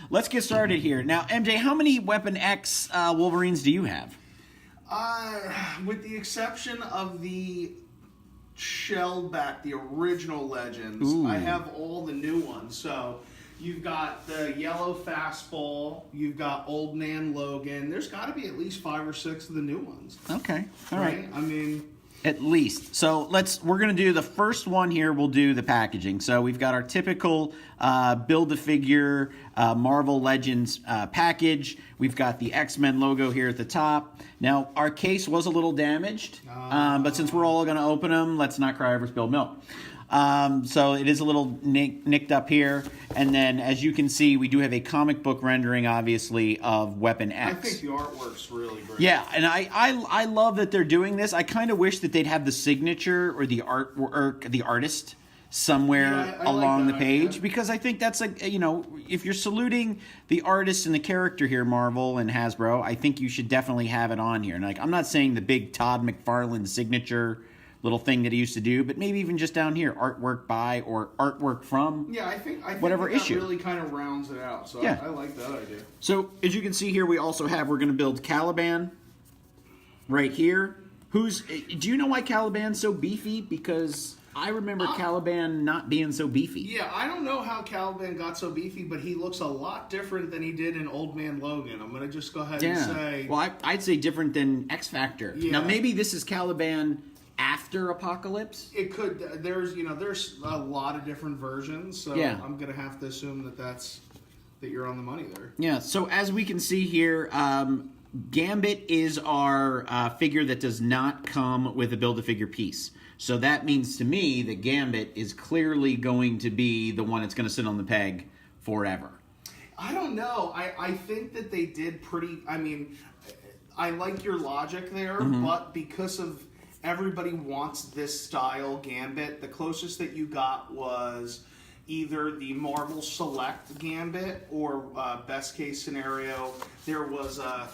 let's get started here. Now, MJ, how many Weapon X Wolverines do you have? With the exception of the shelled back, the original Legends, Ooh. I have all the new ones. So you've got the yellow fastball, you've got Old Man Logan. There's got to be at least 5 or 6 of the new ones. Okay, all right. I mean, at least. So we're going to do the first one here. We'll do the packaging. So we've got our typical Build-A-Figure Marvel Legends package. We've got the X-Men logo here at the top. Now, our case was a little damaged, but since we're all going to open them, let's not cry over spilled milk. So it is a little nicked up here. And then, as you can see, we do have a comic book rendering, obviously, of Weapon X. I think the artwork's really great. Yeah, and I love that they're doing this. I kind of wish that they'd have the signature or the artist somewhere along the page, because I think that's like, if you're saluting the artist and the character here, Marvel and Hasbro, I think you should definitely have it on here. And I'm not saying the big Todd McFarlane signature little thing that he used to do, but maybe even just down here, artwork by or artwork from. Yeah, I think whatever that issue really kind of rounds it out. So yeah. I like that idea. So as you can see here, we also have, we're going to build Caliban right here. Do you know why Caliban's so beefy? Because I remember Caliban not being so beefy. Yeah, I don't know how Caliban got so beefy, but he looks a lot different than he did in Old Man Logan. I'm going to just go ahead and say... Well, I'd say different than X Factor. Yeah. Now, maybe this is Caliban after Apocalypse? It could. There's a lot of different versions, so yeah. I'm going to have to assume that you're on the money there. Yeah, so as we can see here... Gambit is our figure that does not come with a Build-A-Figure piece. So that means to me that Gambit is clearly going to be the one that's going to sit on the peg forever. I don't know. I think that they did pretty... I mean, I like your logic there, but because of everybody wants this style Gambit, the closest that you got was either the Marvel Select Gambit or best case scenario, there was a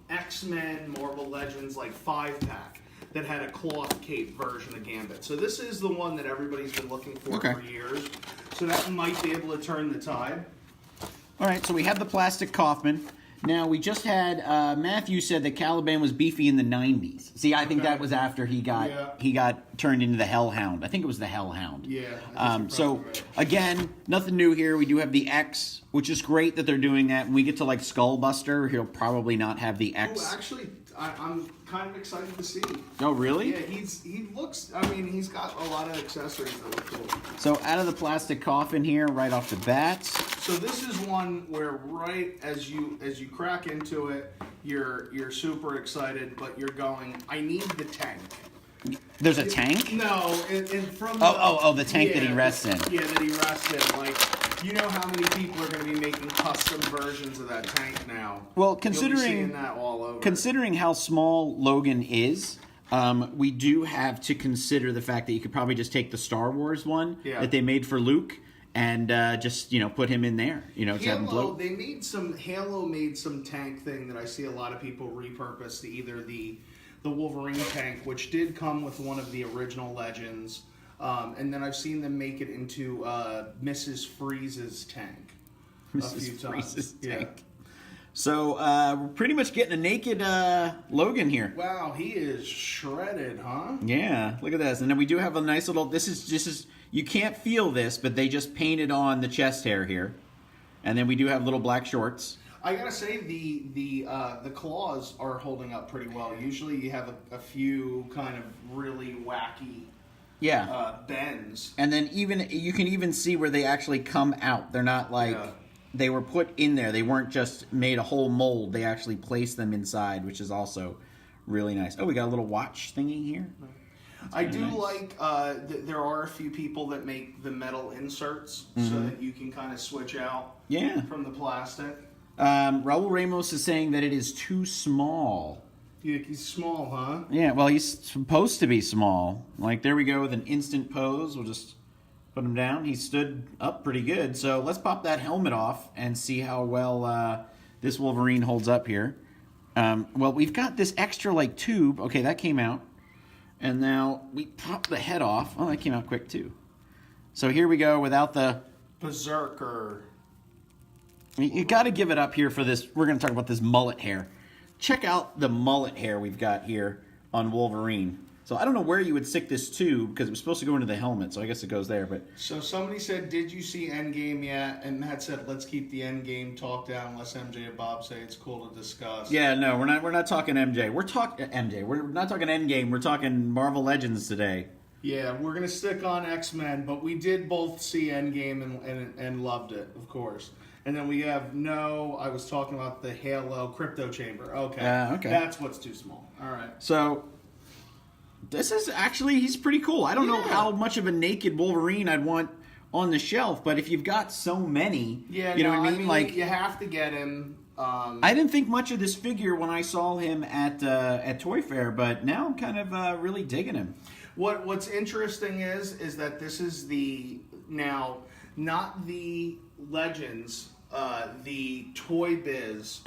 X-Men Marvel Legends like 5-pack that had a cloth cape version of Gambit. So this is the one that everybody's been looking for years. So that might be able to turn the tide. All right, so we have the plastic Kaufman. Now, we just had, Matthew said that Caliban was beefy in the 90s. See, I think that was after he got turned into the Hellhound. I think it was the Hellhound. Yeah. So, right. Again, nothing new here. We do have the X, which is great that they're doing that. When we get to, like, Skullbuster, he'll probably not have the X. Oh, actually, I'm kind of excited to see. Oh, really? Yeah, he looks, I mean, he's got a lot of accessories that look cool. So, out of the plastic coffin here, right off the bat. So this is one where right as you crack into it, you're super excited, but you're going, I need the tank. There's a tank? No, and from the tank that he rests in. Yeah, that he rests in. Like, you know how many people are going to be making custom versions of that tank now? Well, You'll be seeing that all over. Considering how small Logan is, we do have to consider the fact that you could probably just take the Star Wars one that they made for Luke and just put him in there. To have him float. Halo made some tank thing that I see a lot of people repurpose to either the Wolverine tank, which did come with one of the original Legends, and then I've seen them make it into Mrs. Freeze's tank a few times. Tank. So we're pretty much getting a naked Logan here. Wow, he is shredded, huh? Yeah, look at this. And then we do have a nice little. This is you can't feel this, but they just painted on the chest hair here, and then we do have little black shorts. I gotta say the claws are holding up pretty well. Usually you have a few kind of really wacky bends. And then you can even see where they actually come out. They're not like they were put in there. They weren't just made a whole mold. They actually placed them inside, which is also really nice. Oh, we got a little watch thingy here. I do like there are a few people that make the metal inserts so that you can kind of switch out from the plastic. Raul Ramos is saying that it is too small. Yeah, he's small, huh? Yeah, well, he's supposed to be small. Like, there we go with an instant pose. We'll just put him down. He stood up pretty good. So let's pop that helmet off and see how well this Wolverine holds up here. Well, we've got this extra, like, tube. Okay, that came out. And now we pop the head off. Oh, that came out quick, too. So here we go without the... Berserker. You got to give it up here for this. We're going to talk about this mullet hair. Check out the mullet hair we've got here on Wolverine. So I don't know where you would stick this to because it was supposed to go into the helmet, so I guess it goes there. But So somebody said, "Did you see Endgame yet?" And Matt said, "Let's keep the Endgame talk down unless MJ and Bob say it's cool to discuss." yeah, no, we're not talking MJ. We're talking MJ. We're not talking Endgame. We're talking Marvel Legends today. Yeah, we're gonna stick on X-Men, but we did both see Endgame and loved it, of course. And then we have I was talking about the Halo Crypto Chamber. Okay, Okay. That's what's too small. All right. So this is actually, he's pretty cool. I don't know Yeah. how much of a naked Wolverine I'd want on the shelf, but if you've got so many, Yeah, you know no, what I mean? Like, you have to get him. I didn't think much of this figure when I saw him at Toy Fair, but now I'm kind of really digging him. What's interesting is that this is not the Legends, the Toy Biz,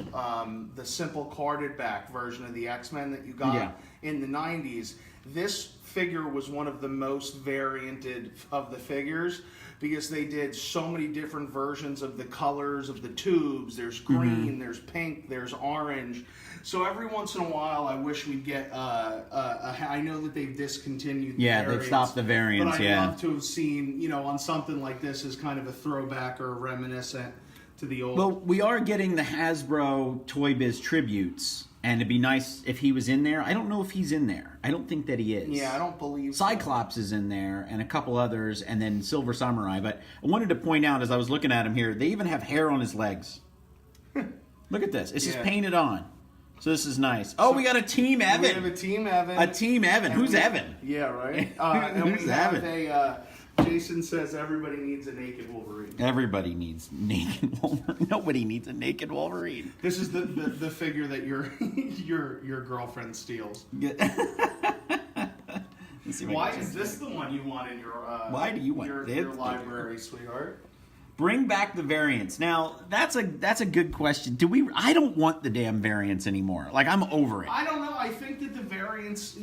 the simple carded back version of the X-Men that you got Yeah. in the 90s. This figure was one of the most varianted of the figures because they did so many different versions of the colors of the tubes. There's green, there's pink, there's orange. So every once in a while, I wish we'd get. I know that they've discontinued. The Yeah, they've variants, stopped the variants, But I'd yeah. love to have seen, on something like this as kind of a throwback or reminiscent to the old. Well, we are getting the Hasbro Toy Biz tributes, and it'd be nice if he was in there. I don't know if he's in there. I don't think that he is. Yeah, I don't believe so. Cyclops is in there, and a couple others, and then Silver Samurai. But I wanted to point out, as I was looking at him here, they even have hair on his legs. Look at this. It's just Yeah. painted on. So this is nice. Oh, we got a Team Evan. We have a Team Evan. A Team Evan. And Who's we- Evan? Yeah, right. And Who's we have Evan? Jason says everybody needs a naked Wolverine. Everybody needs naked Wolverine. Nobody needs a naked Wolverine. This is the figure that your your girlfriend steals. Let's see if I Why can is just- this the one you want in your Why do you want your this? library, sweetheart? Bring back the variants. Now, that's a good question. I don't want the damn variants anymore. Like, I'm over it. I don't know. I think that the variants,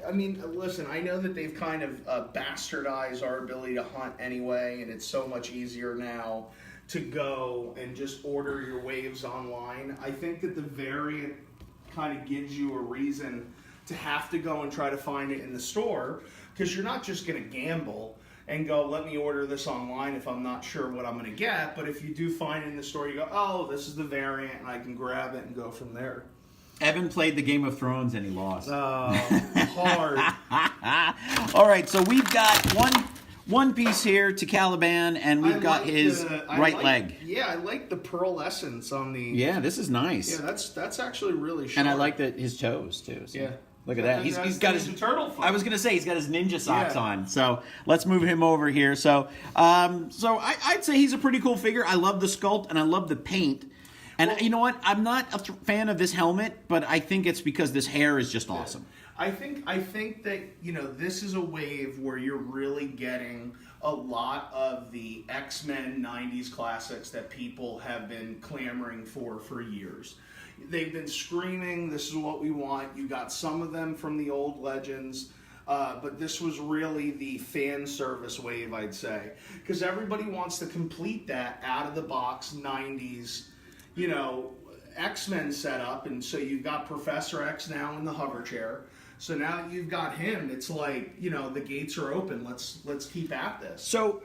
I mean, listen, I know that they've kind of bastardized our ability to hunt anyway, and it's so much easier now to go and just order your waves online. I think that the variant kind of gives you a reason to have to go and try to find it in the store, because you're not just going to gamble and go, let me order this online if I'm not sure what I'm going to get. But if you do find it in the store, you go, oh, this is the variant, and I can grab it and go from there. Evan played the Game of Thrones and he lost. Hard. All right, so we've got one piece here to Caliban, and we've got his right leg. Yeah, I like the pearlescence on the. Yeah, this is nice. Yeah, that's actually really sharp. And I like his toes, too. So. Yeah. Look at that. He's got his turtle foot. I was gonna say he's got his ninja socks Yeah. on. So let's move him over here. So I'd say he's a pretty cool figure. I love the sculpt and I love the paint. And you know what? I'm not a fan of this helmet, but I think it's because this hair is just awesome. I think that this is a wave where you're really getting a lot of the X-Men 90s classics that people have been clamoring for years. They've been screaming, this is what we want. You got some of them from the old Legends, but this was really the fan service wave, I'd say. Because everybody wants to complete that out-of-the-box 90s, X-Men setup. And so you've got Professor X now in the hover chair. So now that you've got him, it's like, the gates are open. Let's keep at this. So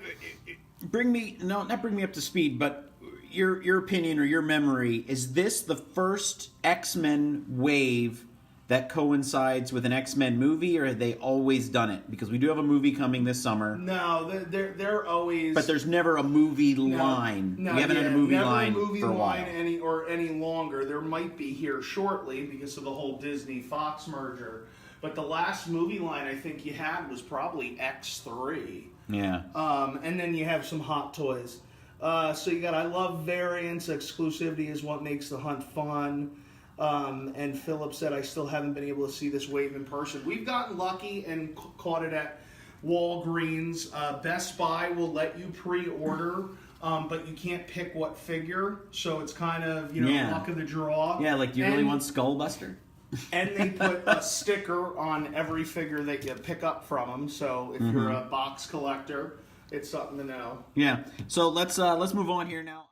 not bring me up to speed, but your opinion or your memory, is this the first X-Men wave that coincides with an X-Men movie, or have they always done it? Because we do have a movie coming this summer. No, they're always. But there's never a movie line. No, we haven't had a movie line for a while. Any longer. There might be here shortly because of the whole Disney-Fox merger. But the last movie line I think you had was probably X3. Yeah. And then you have some Hot Toys. So you got, I love variants. Exclusivity is what makes the hunt fun. And Philip said, I still haven't been able to see this wave in person. We've gotten lucky and caught it at Walgreens. Best Buy will let you pre-order, but you can't pick what figure. So it's kind of, luck of the draw. Yeah, like, do you really want Skullbuster? And they put a sticker on every figure that you pick up from them. So if you're a box collector, it's something to know. Yeah. So let's move on here now.